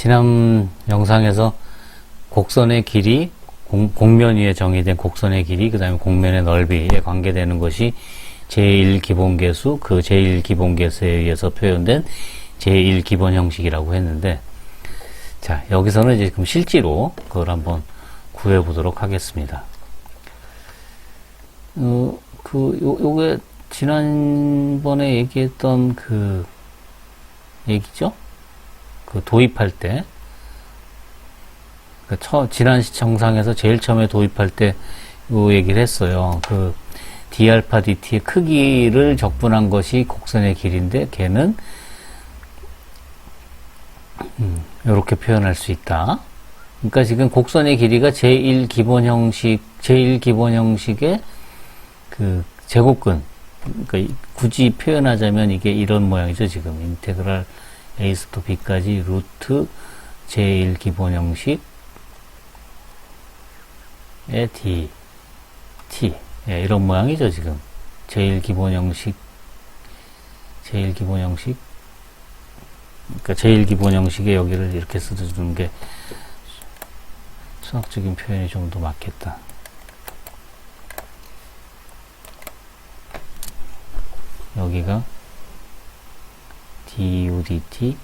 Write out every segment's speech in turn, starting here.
지난 영상에서 곡선의 길이, 곡면 위에 정의된 곡선의 길이, 그 다음에 곡면의 넓이에 관계되는 것이 제1기본계수, 그 제1기본계수에 의해서 표현된 제1기본 형식이라고 했는데, 자, 여기서는 이제 지금 실제로 그걸 한번 구해보도록 하겠습니다. 요게 지난번에 얘기했던 그 얘기죠? 그 도입할 때, 지난 정상에서 제일 처음에 도입할 때 요 얘기를 했어요. 그 d알파 dt의 크기를 적분한 것이 곡선의 길인데 걔는 이렇게 표현할 수 있다. 그러니까 지금 곡선의 길이가 제1기본 형식의 그 제곱근, 그러니까 굳이 표현하자면 이게 이런 모양이죠. 지금 인테그랄 a부터 b까지 루트 제1기본 형식의 t, 예, 이런 모양이죠. 지금 제1기본 형식, 그러니까 제1기본 형식에 여기를 이렇게 써주는 게 수학적인 표현이 좀 더 맞겠다. 여기가 du dt,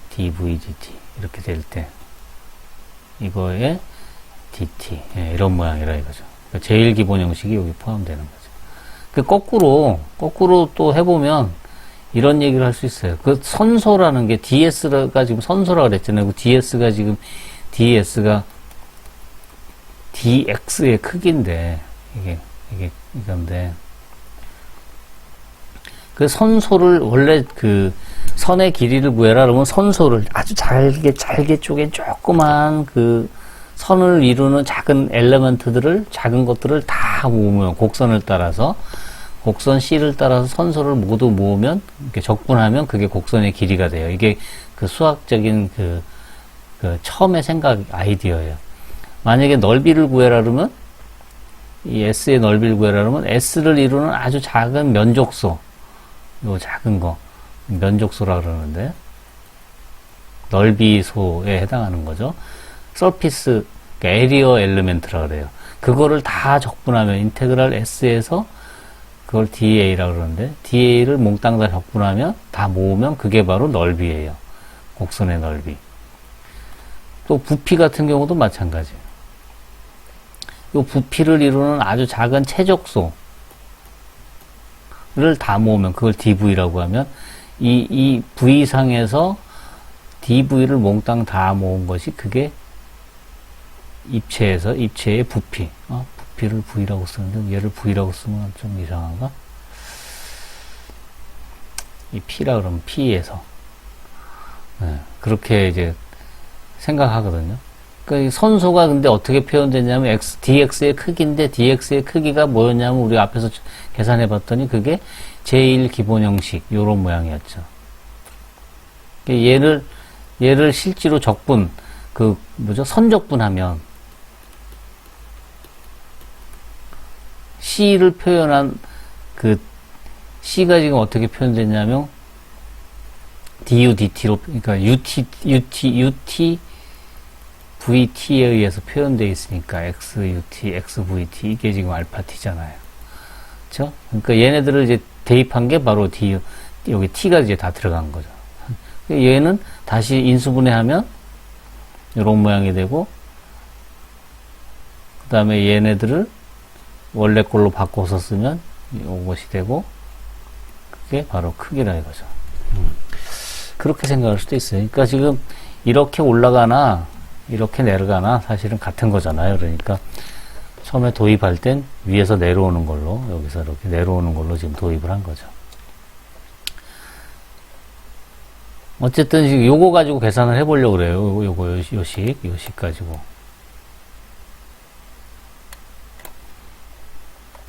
dv dt 이렇게 될 때 이거에 dt, 예, 이런 모양이라 이거죠. 그러니까 제1기본 형식이 여기 포함되는 거죠. 그 거꾸로 또 해보면 이런 얘기를 할 수 있어요. 그 선소라는 게 ds가 지금 선소라 그랬잖아요. 그 ds가 지금 dx의 크기인데 이건데 그 선소를 원래 그 선의 길이를 구해라 그러면 선소를 아주 잘게 쪼갠 조그만 그 선을 이루는 작은 엘리먼트들을, 작은 것들을 다 모으면, 곡선을 따라서, 곡선 C를 따라서 선소를 모두 모으면, 이렇게 적분하면 그게 곡선의 길이가 돼요. 이게 그 수학적인 그 처음의 생각 아이디어예요. 만약에 넓이를 구해라 그러면, 이 S의 넓이를 구해라 그러면, S를 이루는 아주 작은 면적소, 요 작은 거, 면적소라 그러는데, 넓이소에 해당하는 거죠. 서피스, 에리어 엘리멘트라 그래요. 그거를 다 적분하면 인테그랄 S에서 그걸 DA라 그러는데 DA를 몽땅 다 적분하면 다 모으면 그게 바로 넓이에요. 곡선의 넓이. 또 부피 같은 경우도 마찬가지예요. 이 부피를 이루는 아주 작은 최적소를 다 모으면 그걸 DV라고 하면 이 V상에서 DV를 몽땅 다 모은 것이 그게 입체의 부피. 부피를 V라고 쓰는데, 얘를 V라고 쓰면 좀 이상한가? 이 P라 그러면 P에서. 네, 그렇게 이제 생각하거든요. 그러니까 이 선소가 근데 어떻게 표현되냐면, dx의 크기인데, dx의 크기가 뭐였냐면, 우리 앞에서 계산해 봤더니, 그게 제1기본 형식, 요런 모양이었죠. 얘를 실제로 선적분하면, C를 표현한 그 C가 지금 어떻게 표현됐냐면 du dt로, 그러니까 ut vt에 의해서 표현되어 있으니까 xut xvt 이게 지금 알파 t잖아요. 그렇죠? 그러니까 얘네들을 이제 대입한 게 바로 여기 t가 이제 다 들어간 거죠. 얘는 다시 인수분해하면 이런 모양이 되고, 그 다음에 얘네들을 원래 걸로 바꿔서 쓰면 이것이 되고, 그게 바로 크기라 이거죠. 그렇게 생각할 수도 있어요. 그러니까 지금 이렇게 올라가나 이렇게 내려가나 사실은 같은 거잖아요. 그러니까 처음에 도입할 땐 위에서 내려오는 걸로, 여기서 이렇게 내려오는 걸로 지금 도입을 한 거죠. 어쨌든 지금 요거 가지고 계산을 해보려고 그래요. 요식 가지고.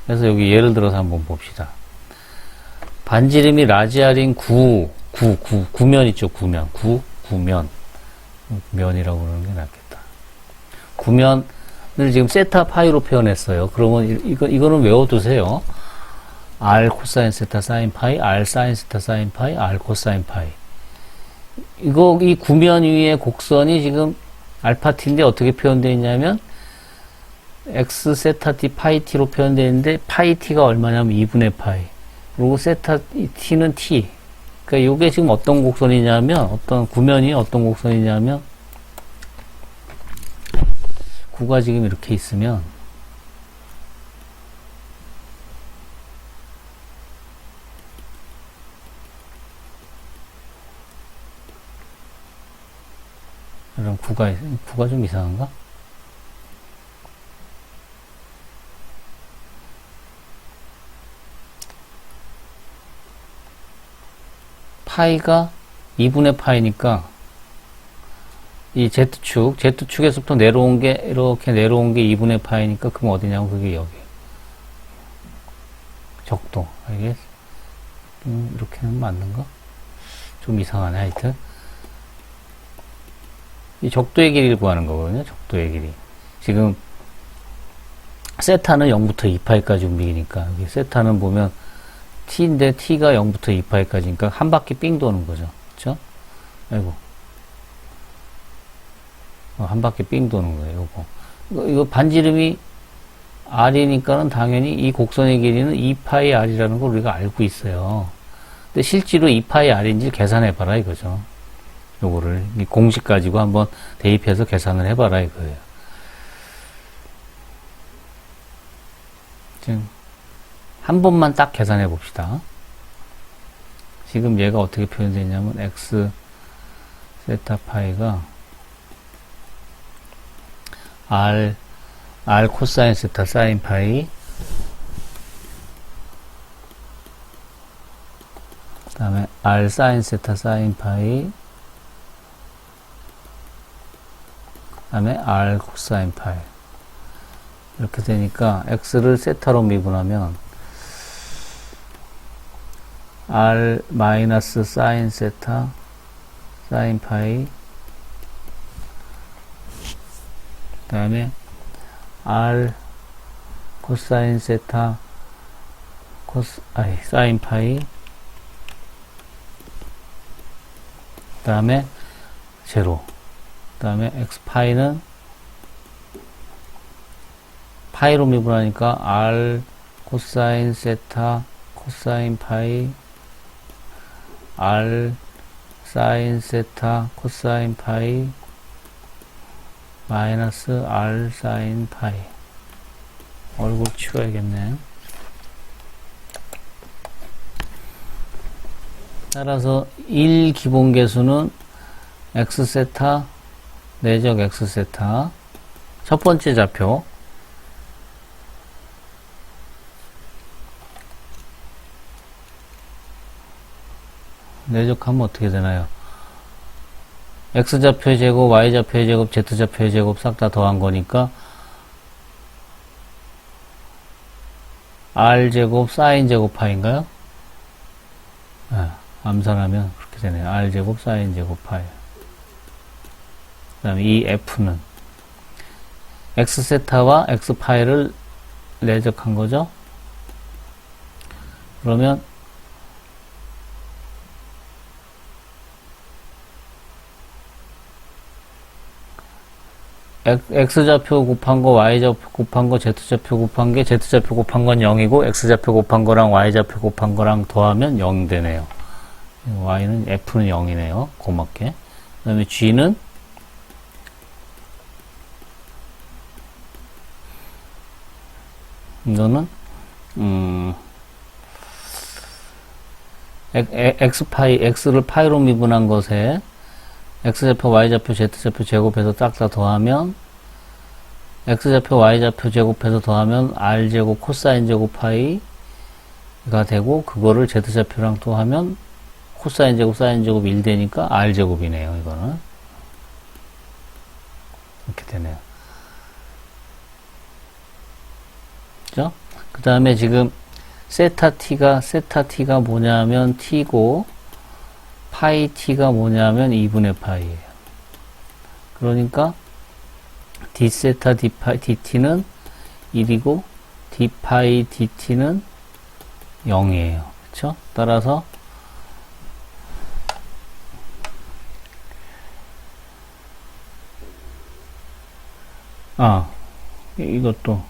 그래서 여기 예를 들어서 한번 봅시다. 반지름이 라지알인 구면 있죠, 구면. 면이라고 그러는 게 낫겠다. 구면을 지금 세타 파이로 표현했어요. 그러면 이거는 외워두세요. R 코사인 세타 사인 파이, R 사인 세타 사인 파이, R 코사인 파이. 이 구면 위의 곡선이 지금 알파 t인데 어떻게 표현되어 있냐면 x 세타 t 파이 t로 표현되어 있는데 파이 t가 얼마냐면 2분의 파이. 그리고 세타 t는 t. 그러니까 이게 지금 어떤 곡선이냐면 어떤 구면이 어떤 곡선이냐면 구가 지금 이렇게 있으면 그럼 구가 좀 이상한가? 파이가 2분의 파이니까 이 Z축에서부터 내려온 게 이렇게 내려온 게 2분의 파이니까 그럼 어디냐면 그게 여기 적도. 이게 이렇게는 맞는가? 좀 이상하네. 하여튼 이 적도의 길이를 구하는 거거든요. 적도의 길이. 지금 세타는 0부터 2파이까지 움직이니까 여기 세타는 보면 t인데 t가 0부터 2파이까지니까 한 바퀴 삥 도는 거죠. 그쵸? 아이고. 한 바퀴 삥 도는 거예요. 이거 반지름이 r이니까는 당연히 이 곡선의 길이는 2파이 r이라는 걸 우리가 알고 있어요. 근데 실제로 2파이 r인지 계산해봐라 이거죠. 요거를 이 공식 가지고 한번 대입해서 계산을 해봐라 이거예요. 지금 한 번만 딱 계산해 봅시다. 지금 얘가 어떻게 표현되냐면 x 세타 파이가 r 코사인 세타 사인 파이 그 다음에 r 사인 세타 사인 파이 그 다음에 r 코사인 파이 이렇게 되니까 x를 세타로 미분하면 r 마이너스 사인 세타 사인 파이 그 다음에 r 코사인 세타 사인 파이 그 다음에 제로 그 다음에 x 파이는 파이로 미분하니까 r 코사인 세타 코사인 파이 r 사인 세타 코사인 파이 마이너스 r 사인 파이. 얼굴 치워야겠네. 따라서 1 기본계수는 x 세타 내적 x 세타 첫 번째 좌표 내적하면 어떻게 되나요? x좌표의 제곱, y좌표의 제곱, z좌표의 제곱 싹 다 더한 거니까 r제곱 사인제곱 파인가요? 네, 암산하면 그렇게 되네요. r제곱 사인제곱 파이. 그 다음에 이 f는 x세타와 x파이를 내적한 거죠. 그러면 x좌표 곱한 거, y좌표 곱한 거, z좌표 곱한 게, z좌표 곱한 건 0이고, x좌표 곱한 거랑 y좌표 곱한 거랑 더하면 0 되네요. y는, f는 0이네요. 고맙게. 그 다음에 g는, 이거는, x를 파이로 미분한 것에, x좌표, y좌표, z좌표 제곱해서 싹 다 더하면 x좌표, y좌표 제곱해서 더하면 r제곱 코사인 제곱 파이가 되고 그거를 z좌표랑 또 하면 코사인 제곱, 사인 제곱 1 되니까 r제곱이네요. 이거는 이렇게 되네요. 그죠? 그 다음에 지금 세타 t가 뭐냐면 t고 파이 t가 뭐냐면 2분의 파이예요. 그러니까 d 세타 d 파이 dt는 1이고 d 파이 dt는 0이에요. 그렇죠? 따라서 아, 이것도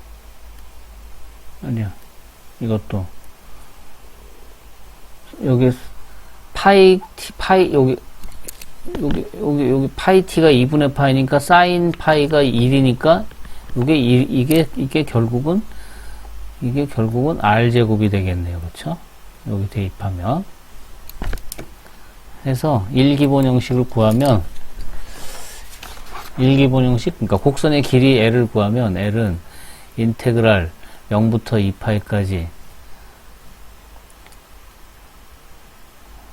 아니야. 이것도 여기 파이 여기 파이 t가 2분의 파이니까 사인 파이가 1이니까 이게 결국은 r 제곱이 되겠네요. 그렇죠? 여기 대입하면 해서 1기본 형식을 구하면 1기본 형식 그러니까 곡선의 길이 l을 구하면 l은 인테그랄 0부터 2파이까지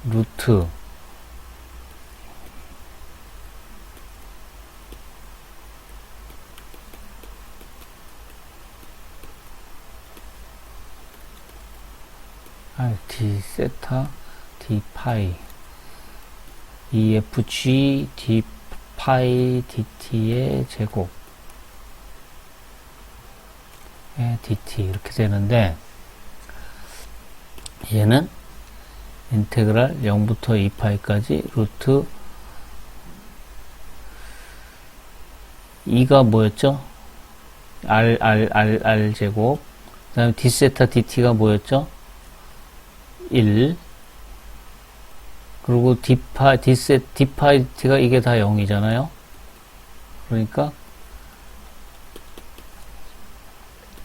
루트 d 세타 d 파이 efg d 파이 dt의 제곱 dt 이렇게 되는데 얘는 인테그랄 0부터 2파이까지 루트 2가 뭐였죠? r 제곱 그 다음에 d 세타 dt가 뭐였죠? 1 그리고 d 파이 dt가 이게 다 0이잖아요. 그러니까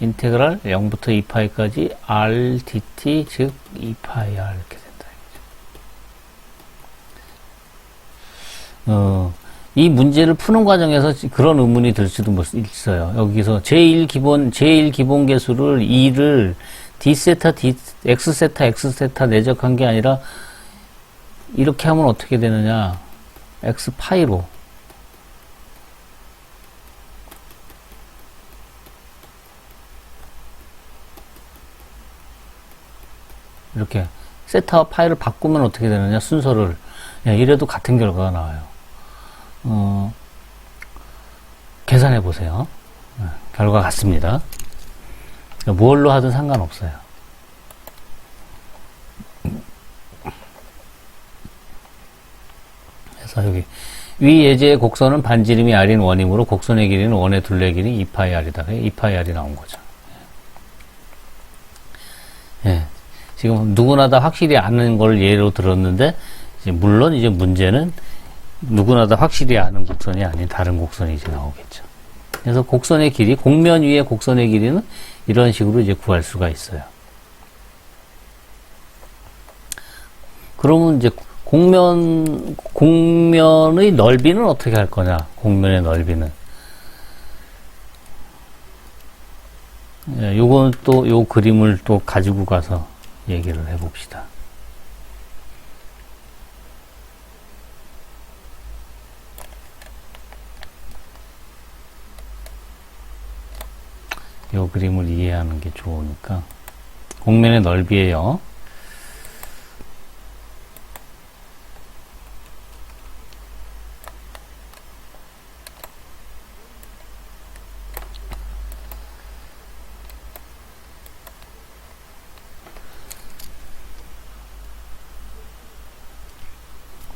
인테그랄 0부터 2파이까지 r dt 즉 2파이 r 이렇게 된다. 이 문제를 푸는 과정에서 그런 의문이 들 수도 있어요. 여기서 제1기본 계수를 2를 d세타, x세타, x세타 내적한 게 아니라 이렇게 하면 어떻게 되느냐. x파이로 이렇게 세타와 파이를 바꾸면 어떻게 되느냐. 순서를 이래도 같은 결과가 나와요. 계산해 보세요. 결과 같습니다. 뭘로 하든 상관없어요. 그래서 여기 위 예제의 곡선은 반지름이 r인 원이므로 곡선의 길이는 원의 둘레 길이 2파이 r이다. 2파이 r이 나온 거죠. 예. 지금 누구나 다 확실히 아는 걸 예로 들었는데 물론 이제 문제는 누구나 다 확실히 아는 곡선이 아닌 다른 곡선이 이제 나오겠죠. 그래서 곡선의 길이, 곡면 위의 곡선의 길이는 이런 식으로 이제 구할 수가 있어요. 그러면 이제 곡면의 넓이는 어떻게 할 거냐? 곡면의 넓이는. 요건 또, 요 그림을 또 가지고 가서 얘기를 해 봅시다. 요 그림을 이해하는 게 좋으니까. 곡면의 넓이에요.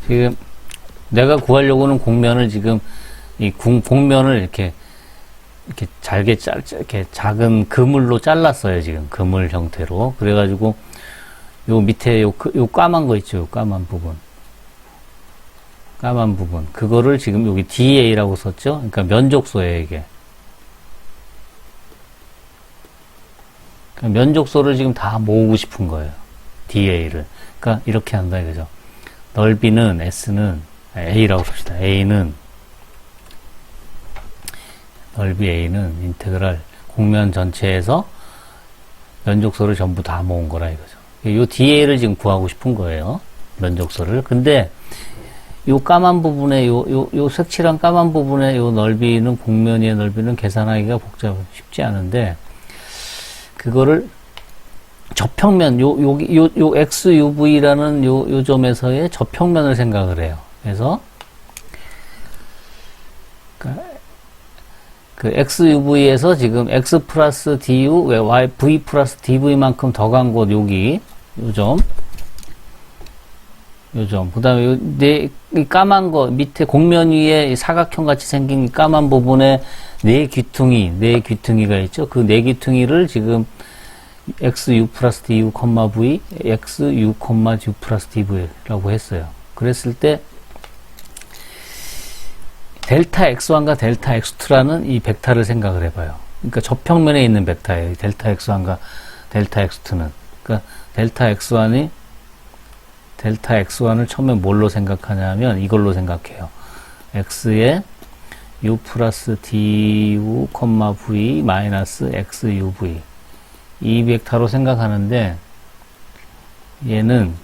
지금 내가 구하려고 하는 곡면을 지금 이 곡면을 이렇게 잘게 이렇게 작은 그물로 잘랐어요. 지금 그물 형태로. 그래가지고 요 밑에 요 까만 거 있죠. 요 까만 부분. 그거를 지금 여기 DA라고 썼죠. 그러니까 면적소예요, 이게. 그러니까 면적소를 지금 다 모으고 싶은 거예요. DA를. 그러니까 이렇게 한다 이거죠. 넓이는 S는 A라고 씁시다. 넓이 A는 인테그랄 곡면 전체에서 면적소를 전부 다 모은 거라 이거죠. 요 DA를 지금 구하고 싶은 거예요. 면적소를. 근데 요 까만 부분에 요 색칠한 까만 부분의 요 넓이는 곡면 위의 넓이는 계산하기가 쉽지 않은데 그거를 저평면 요 XUV라는 요 점에서의 저평면을 생각을 해요. 그래서 그 XUV에서 지금 X 플러스 DU, Y, V 플러스 DV만큼 더 간 곳, 여기, 요 점. 요 점. 그 다음에 이 까만 거, 밑에 곡면 위에 이 사각형 같이 생긴 이 까만 부분에 네 귀퉁이가 있죠. 그 네 귀퉁이를 지금 xu 플러스 du, v, xu, u 플러스 dv라고 했어요. 그랬을 때, 델타 x1과 델타 x2라는 이 벡터를 생각을 해봐요. 그러니까 저평면에 있는 벡터예요. 델타 x1과 델타 x2는. 그러니까 델타 x1을 처음에 뭘로 생각하냐면 이걸로 생각해요. x에 u 플러스 du, v 마이너스 xuv. 이 벡터로 생각하는데 얘는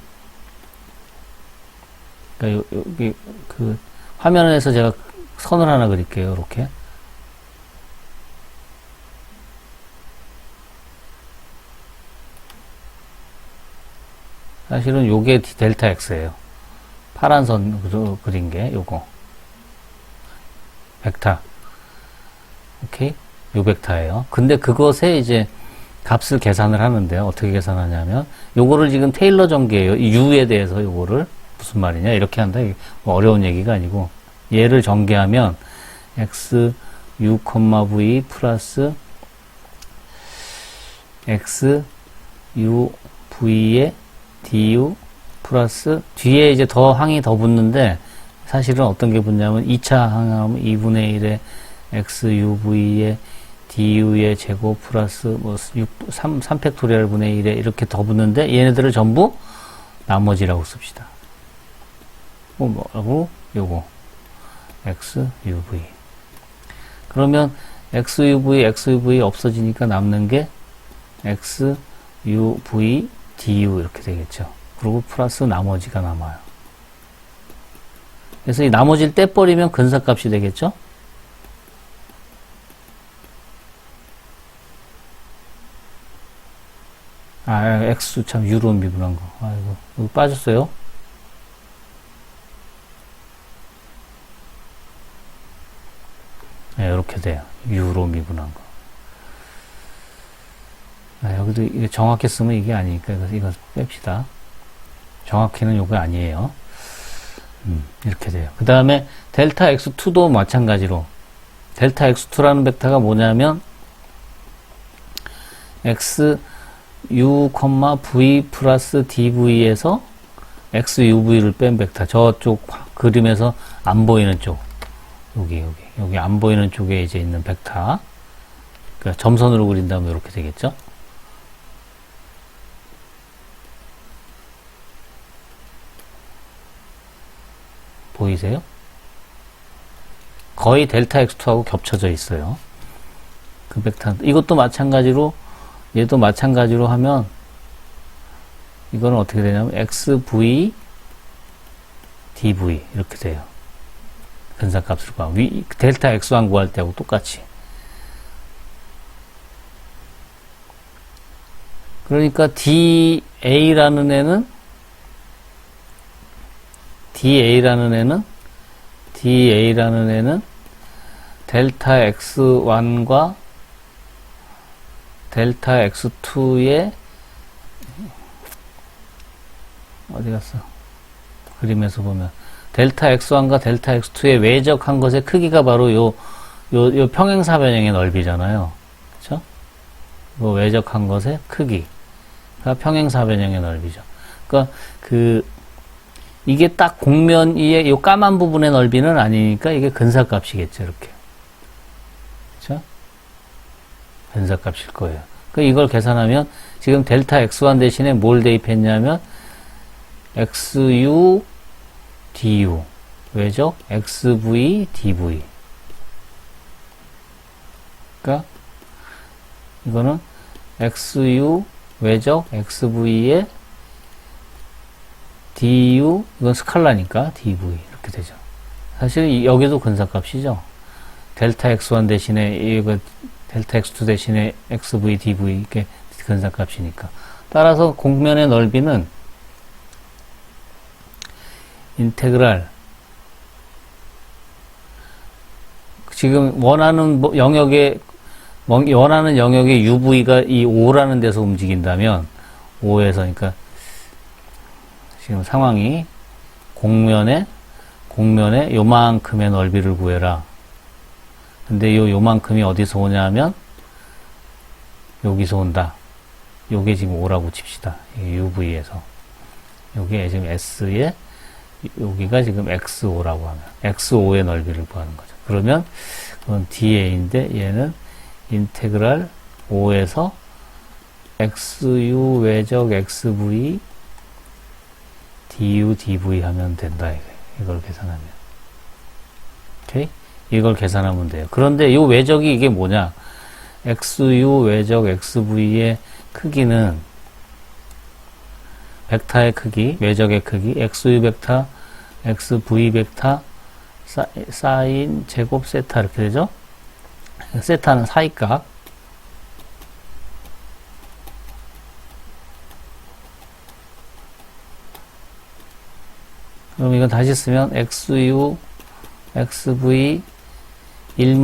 그러니까 여기 그 화면에서 제가 선을 하나 그릴게요. 이렇게. 사실은 요게 델타 x예요. 파란 선 그린 게 요거. 벡터. 오케이? 요 벡터예요. 근데 그것에 이제 값을 계산을 하는데요. 어떻게 계산하냐면 요거를 지금 테일러 전개예요. 이 u에 대해서 요거를 무슨 말이냐 이렇게 한다. 뭐 어려운 얘기가 아니고 얘를 전개하면 x u, v 플러스 x u v에 du 플러스 뒤에 이제 항이 더 붙는데 사실은 어떤 게 붙냐면 2차 항하면 2분의 1에 x u v에 du의 제곱 플러스 뭐 3팩토리얼 분의 1에 이렇게 더 붙는데 얘네들을 전부 나머지라고 씁시다. 뭐라고? 요거 x u v. 그러면 x u v 없어지니까 남는 게 x u v du 이렇게 되겠죠. 그리고 플러스 나머지가 남아요. 그래서 이 나머지를 떼버리면 근사값이 되겠죠. x 참 유로 미분한 거. 아이고 여기 빠졌어요. 네, 이렇게 돼요. 유로 미분한 거. 여기도 이게 정확히 쓰면 이게 아니니까 이거 뺍시다. 정확히는 요거 아니에요. 이렇게 돼요. 그 다음에 델타 x2도 마찬가지로 델타 x2라는 벡터가 뭐냐면 x u, v 플러스 dv에서 x uv를 뺀 벡터. 저쪽 그림에서 안 보이는 쪽. 여기 안 보이는 쪽에 이제 있는 벡터. 그러니까 점선으로 그린다면 이렇게 되겠죠. 보이세요? 거의 델타 x2하고 겹쳐져 있어요. 그 벡터. 이것도 마찬가지로 얘도 마찬가지로 하면 이거는 어떻게 되냐면 xv dv 이렇게 돼요. 근사값을 구하고 델타 x1 구할 때하고 똑같이. 그러니까 DA라는 애는 델타 x1과 델타 x2의 어디 갔어? 그림에서 보면 델타 x1과 델타 x2의 외적한 것의 크기가 바로 요 평행사변형의 넓이잖아요. 그쵸? 요 외적한 것의 크기가 평행사변형의 넓이죠. 그러니까 이게 딱 곡면 위에 요 까만 부분의 넓이는 아니니까 이게 근사값이겠죠, 이렇게. 그쵸? 근사값일 거예요. 이걸 계산하면 지금 델타 x1 대신에 뭘 대입했냐면 xu du 왜죠? xv dv. 그러니까 이거는 xu 외적 xv의 du 이건 스칼라니까 dv 이렇게 되죠. 사실 여기도 근사값이죠. 델타 x1 대신에 이거 델타 x2 대신에 xv dv 이게 근사값이니까. 따라서 곡면의 넓이는 인테그랄 지금 원하는 영역의 UV가 이 5라는 데서 움직인다면 5에서 그러니까 지금 상황이 공면의 요만큼의 넓이를 구해라. 근데 요만큼이 어디서 오냐 하면 여기서 온다. 요게 지금 5라고 칩시다. UV에서. 요게 지금 S에 여기가 지금 X5라고 하면 X5의 넓이를 구하는 거죠. 그러면 그건 dA인데 얘는 인테그랄 5에서 XU 외적 XV du dv 하면 된다. 이걸 계산하면. 오케이? 이걸 계산하면 돼요. 그런데 이 외적이 이게 뭐냐? XU 외적 XV의 크기는 벡터의 크기, 외적의 크기, XU 벡터, XV 벡터, 사인 제곱 세타 이렇게 되죠? 세타는 사이값. 그럼 이건 다시 쓰면 XU XV 1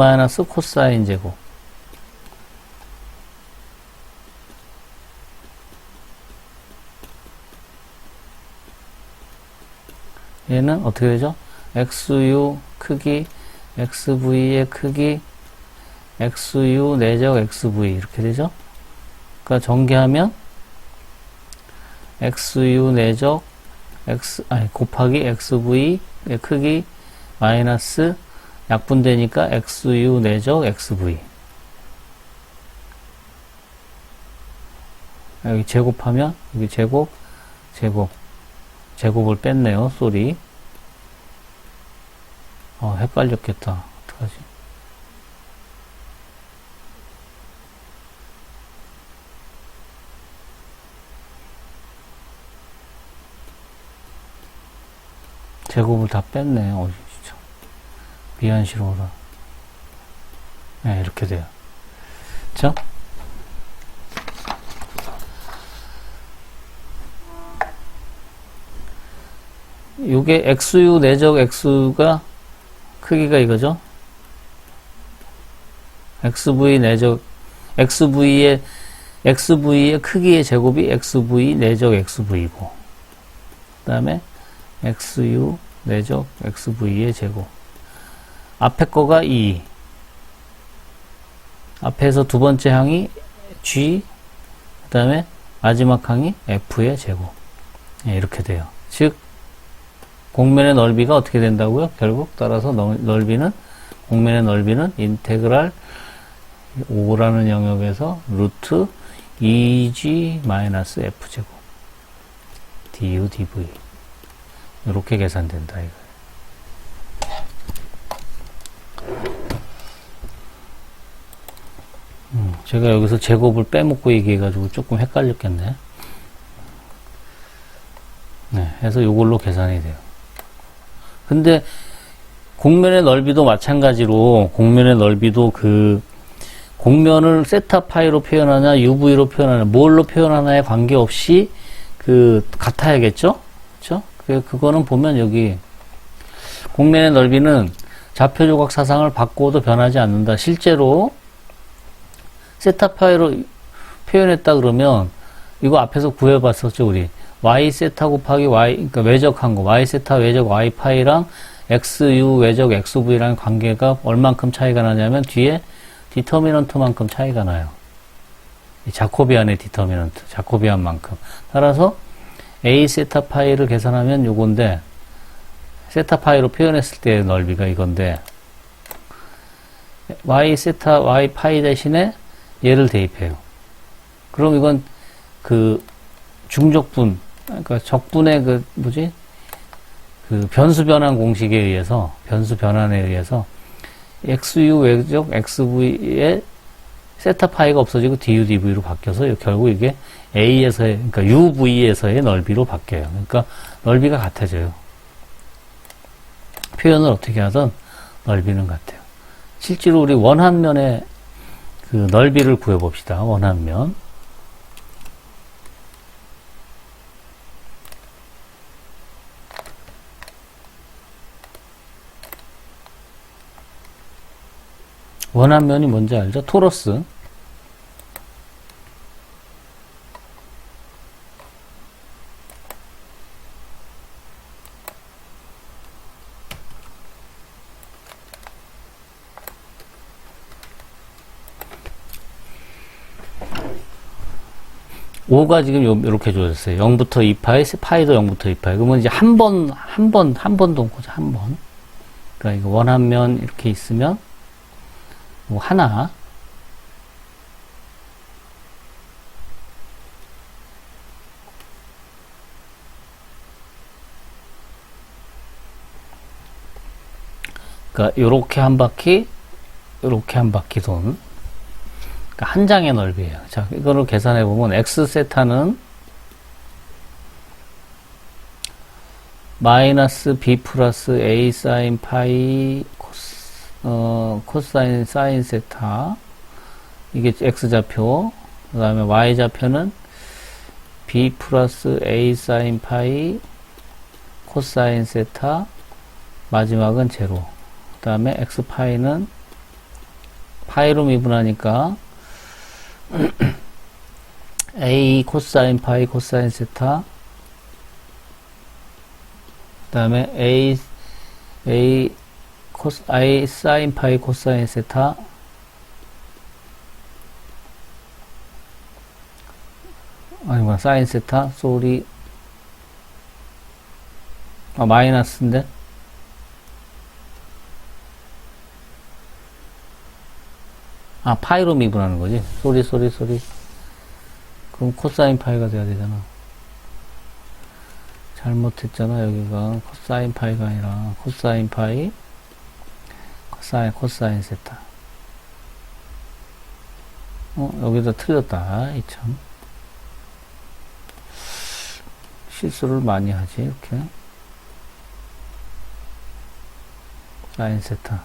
코사인 제곱. 얘는 어떻게 되죠? XU 크기, XV의 크기, XU 내적 XV 이렇게 되죠? 그러니까 전개하면 XU 내적 곱하기 XV의 크기 마이너스 약분되니까 XU 내적 XV. 여기 제곱하면 여기 제곱을 뺐네요. 쏘리. 헷갈렸겠다. 어떡하지? 제곱을 다 뺐네. 진짜. 미안시로라. 네, 이렇게 돼요. 자. 요게 XU 내적 X가 크기가 이거죠. XV 내적 XV의 크기의 제곱이 XV 내적 XV고, 그 다음에 XU 내적 XV의 제곱. 앞에 거가 2. 앞에서 두 번째 항이 G, 그 다음에 마지막 항이 F의 제곱. 네, 이렇게 돼요. 즉, 공면의 넓이가 어떻게 된다고요? 결국 따라서 공면의 넓이는 인테그랄 5라는 영역에서 루트 2g-f 제곱 du dv 이렇게 계산된다. 이거. 제가 여기서 제곱을 빼먹고 얘기해가지고 조금 헷갈렸겠네. 네, 해서 이걸로 계산이 돼요. 근데 공면의 넓이도 마찬가지로 공면의 넓이도 공면을 세타 파이로 표현하냐 UV로 표현하냐 뭘로 표현하냐에 관계없이 같아야겠죠? 그렇죠? 그거는 보면 여기 공면의 넓이는 좌표 조각 사상을 바꿔도 변하지 않는다. 실제로 세타 파이로 표현했다 그러면 이거 앞에서 구해봤었죠, 우리. y 세타 곱하기 y, 그러니까 외적한 거, y 세타 외적 y 파이랑 xu 외적 xv랑 관계가 얼만큼 차이가 나냐면 뒤에 디터미넌트만큼 차이가 나요. 이 자코비안의 디터미넌트, 자코비안만큼. 따라서 a 세타 파이를 계산하면 요건데, 세타 파이로 표현했을 때의 넓이가 이건데, y 세타 y 파이 대신에 얘를 대입해요. 그럼 이건 중적분, 그러니까 적분의 변수 변환 공식에 의해서, 변수 변환에 의해서 XU 외적 XV의 세타 파이가 없어지고 DU, DV로 바뀌어서 결국 이게 A에서의, 그러니까 UV에서의 넓이로 바뀌어요. 그러니까 넓이가 같아져요. 표현을 어떻게 하든 넓이는 같아요. 실제로 우리 원한면의 넓이를 구해봅시다. 원한면. 원한면이 뭔지 알죠? 토러스. 5가 지금 이렇게 줘졌어요. 0부터 2파이, 파이도 0부터 2파이. 그러면 이제 한 번 돈 거죠, 한 번. 그러니까 이거 원한면 이렇게 있으면, 뭐 하나. 그러니까 요렇게 한 바퀴, 요렇게 한 바퀴 돈. 그러니까 한 장의 넓이에요. 자, 이거를 계산해 보면 x 세타는 마이너스 b 플러스 a 사인 파이 코사인 사인 세타, 이게 x 좌표. 그 다음에 y 좌표는 b 플러스 a 사인 파이 코사인 세타, 마지막은 제로. 그 다음에 x 파이는 파이로 미분하니까 a 코사인 파이 코사인 세타, 그 다음에 a 사인 파이 코사인 세타, 아니구나, 사인 세타, 쏘리, 마이너스인데, 파이로 미분하는 거지. 쏘리. 그럼 코사인 파이가 돼야 되잖아. 잘못했잖아. 여기가 코사인 파이가 아니라 코사인 파이, 코사인 세타. 여기다 틀렸다. 이 참. 실수를 많이 하지, 이렇게. 사인 세타.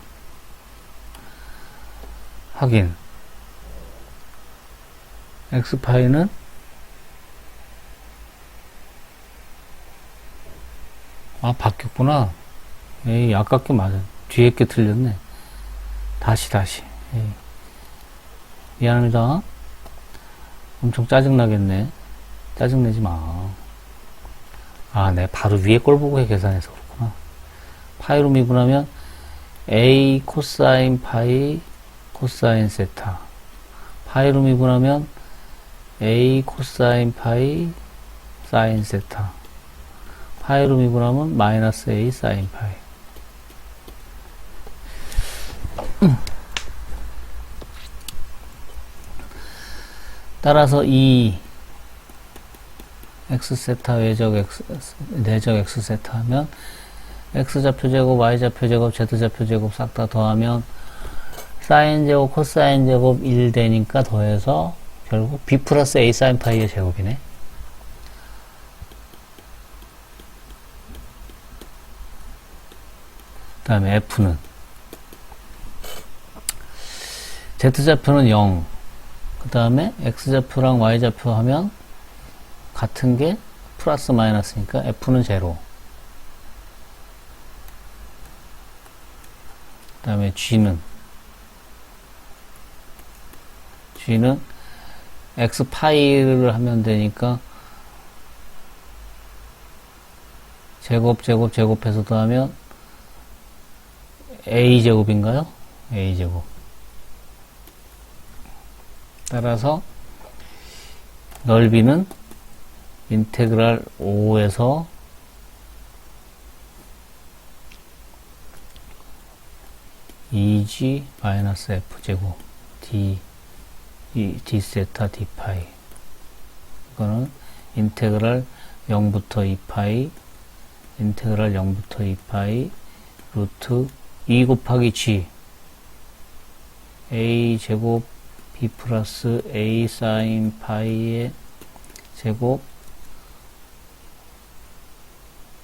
확인. x파이는 바뀌었구나. 에이, 아깝게 맞아. 뒤에 게 틀렸네. 다시. 에이. 미안합니다. 엄청 짜증나겠네. 짜증내지 마. 내 바로 위에 걸 보고 계산해서 그렇구나. 파이로 미분하면 a 코사인 파이 코사인 세타, 파이로 미분하면 a 코사인 파이 사인 세타, 파이로 미분하면 마이너스 a 사인 파이. 따라서 이 x 세타 내적 x 세타 하면 x 좌표 제곱, y 좌표 제곱, z 좌표 제곱 싹 다 더하면 사인 제곱, 코사인 제곱 1 되니까 더해서 결국 b 플러스 a 사인 파이의 제곱이네. 그 다음에 f는 z좌표는 0, 그 다음에 x좌표랑 y좌표 하면 같은 게 플러스 마이너스니까 f는 제로. 그 다음에 g는 x파이를 하면 되니까 제곱해서 더하면 a제곱인가요? a제곱. 따라서 넓이는 인테그랄 5에서 (2g 마이너스 f제곱) d 세타 d 파이. 이거는 인테그랄 0부터 2파이, 인테그랄 0부터 2파이 루트 2 곱하기 g a 제곱 b 플러스 a 사인 파이의 제곱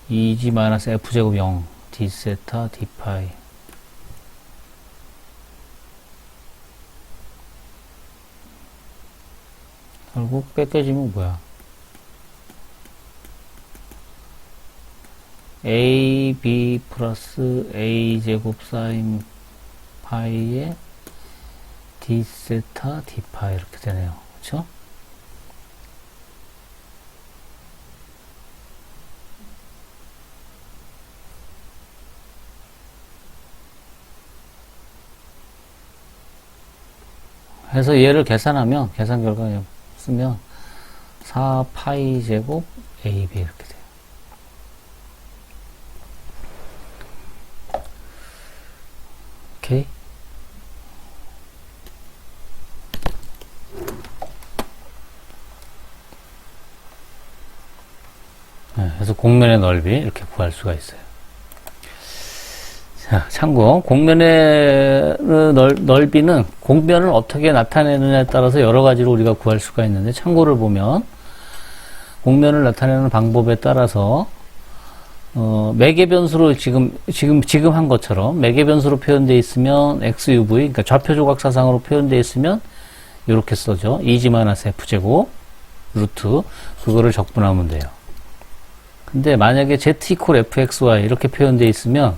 2g 마이너스 f제곱 0 d 세타 d 파이. 결국 뺏겨지면 뭐야? ab 플러스 a 제곱 사인 파이의 d 세타 d 파이 이렇게 되네요. 그쵸? 해서 얘를 계산하면, 계산 결과 쓰면 4파이 제곱 AB 이렇게 돼요. 오케이. 네, 그래서 공면의 넓이 이렇게 구할 수가 있어요. 자, 참고 공면의 넓이는 공면을 어떻게 나타내느냐에 따라서 여러 가지로 우리가 구할 수가 있는데, 참고를 보면 공면을 나타내는 방법에 따라서 매개 변수로 지금 한 것처럼 매개 변수로 표현되어 있으면 XUV, 그러니까 좌표 조각 사상으로 표현되어 있으면 이렇게 써죠. 2g-f제곱 루트, 그거를 적분하면 돼요. 근데 만약에 z equal fxy 이렇게 표현되어 있으면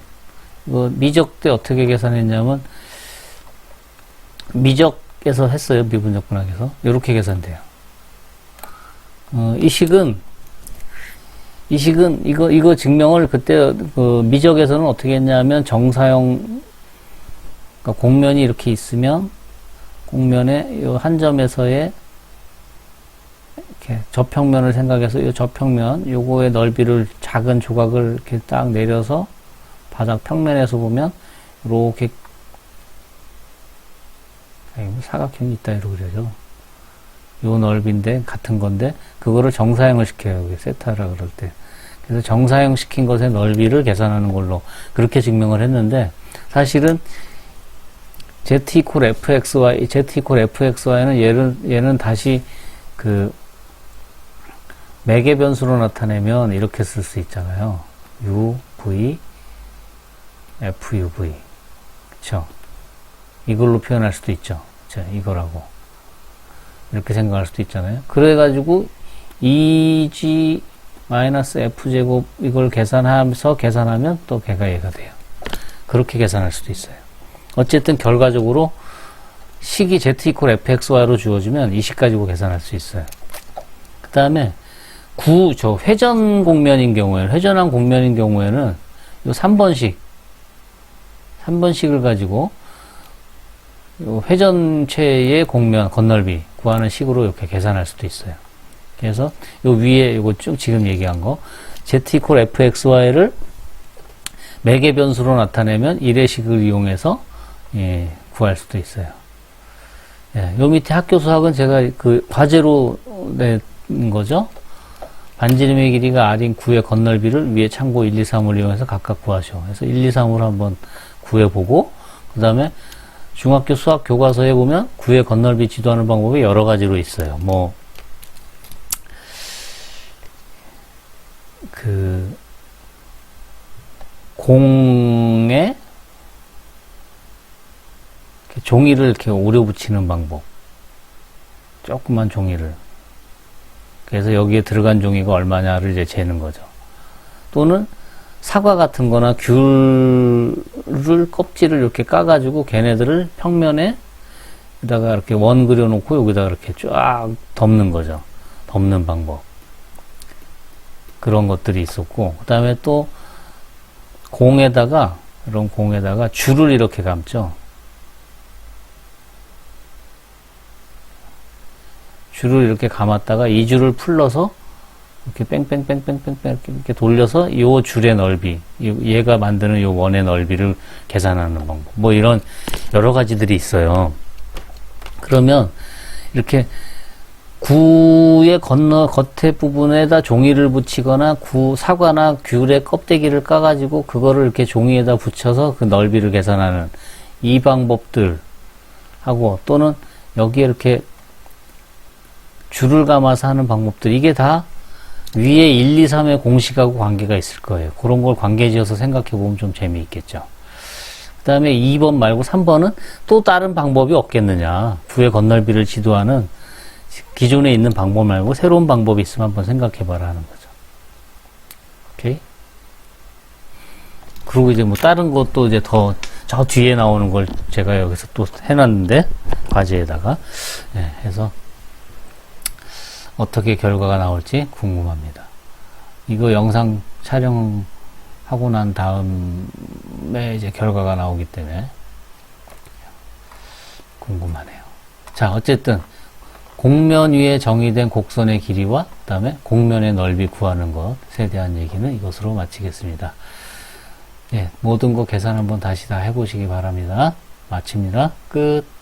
이거 미적 때 어떻게 계산했냐면, 미적에서 했어요. 미분적분학에서 이렇게 계산돼요. 이 식은 이거 증명을 그때 미적에서는 어떻게 했냐면, 정사형, 그러니까 공면이 이렇게 있으면 공면의 요 한 점에서의 이렇게 저평면을 생각해서 이 저평면 요거의 넓이를 작은 조각을 이렇게 딱 내려서 바닥 평면에서 보면 이렇게 사각형이 있다 이러고 그러죠. 요 넓이인데 같은 건데 그거를 정사형을 시켜요. 여기 세타라 그럴 때. 그래서 정사형 시킨 것의 넓이를 계산하는 걸로 그렇게 증명을 했는데, 사실은 z equal fxy는 얘는 다시 그 매개 변수로 나타내면 이렇게 쓸 수 있잖아요. uv fuv, 그쵸? 이걸로 표현할 수도 있죠. 자, 이거라고 이렇게 생각할 수도 있잖아요. 그래가지고 2g-f제곱 이걸 계산하면 또 걔가 얘가 돼요. 그렇게 계산할 수도 있어요. 어쨌든 결과적으로 식이 z equal fxy로 주어지면 이 식 가지고 계산할 수 있어요. 그 다음에 회전 공면인 경우에는, 회전한 공면인 경우에는 요 3번식을 가지고 요 회전체의 공면, 건널비 구하는 식으로 이렇게 계산할 수도 있어요. 그래서 요 위에 요거 쭉 지금 얘기한 거 z equal fxy를 매개 변수로 나타내면 1의식을 이용해서 구할 수도 있어요. 요 밑에 학교 수학은 제가 그 과제로 낸 거죠. 반지름의 길이가 r인 9의 건널비를 위에 참고 1, 2, 3을 이용해서 각각 구하셔. 그래서 1, 2, 3으로 한번 구해보고, 그 다음에 중학교 수학 교과서에 보면 9의 건널비 지도하는 방법이 여러 가지로 있어요. 공에 종이를 이렇게 오려 붙이는 방법. 조그만 종이를. 그래서 여기에 들어간 종이가 얼마냐를 이제 재는 거죠. 또는 사과 같은 거나 귤을 껍질을 이렇게 까가지고 걔네들을 평면에다가 이렇게 원 그려놓고 여기다가 이렇게 쫙 덮는 거죠. 덮는 방법. 그런 것들이 있었고, 그 다음에 또 이런 공에다가 줄을 이렇게 감죠. 줄을 이렇게 감았다가 이 줄을 풀러서 이렇게 뺑뺑뺑뺑뺑뺑 이렇게 돌려서 요 줄의 넓이, 얘가 만드는 요 원의 넓이를 계산하는 방법. 이런 여러 가지들이 있어요. 그러면 이렇게 구의 겉에 부분에다 종이를 붙이거나 사과나 귤의 껍데기를 까가지고 그거를 이렇게 종이에다 붙여서 그 넓이를 계산하는 이 방법들 하고, 또는 여기에 이렇게 줄을 감아서 하는 방법들, 이게 다 위에 1, 2, 3의 공식하고 관계가 있을 거예요. 그런 걸 관계 지어서 생각해 보면 좀 재미있겠죠. 그 다음에 2번 말고 3번은 또 다른 방법이 없겠느냐. 구의 건널비를 지도하는 기존에 있는 방법 말고 새로운 방법이 있으면 한번 생각해 봐라 하는 거죠. 오케이? 그리고 이제 다른 것도 이제 저 뒤에 나오는 걸 제가 여기서 또 해놨는데, 과제에다가. 해서 어떻게 결과가 나올지 궁금합니다. 이거 영상 촬영하고 난 다음에 이제 결과가 나오기 때문에 궁금하네요. 자, 어쨌든 곡면 위에 정의된 곡선의 길이와 그 다음에 곡면의 넓이 구하는 것에 대한 얘기는 이것으로 마치겠습니다. 예, 모든 거 계산 한번 다시 다 해보시기 바랍니다. 마칩니다. 끝.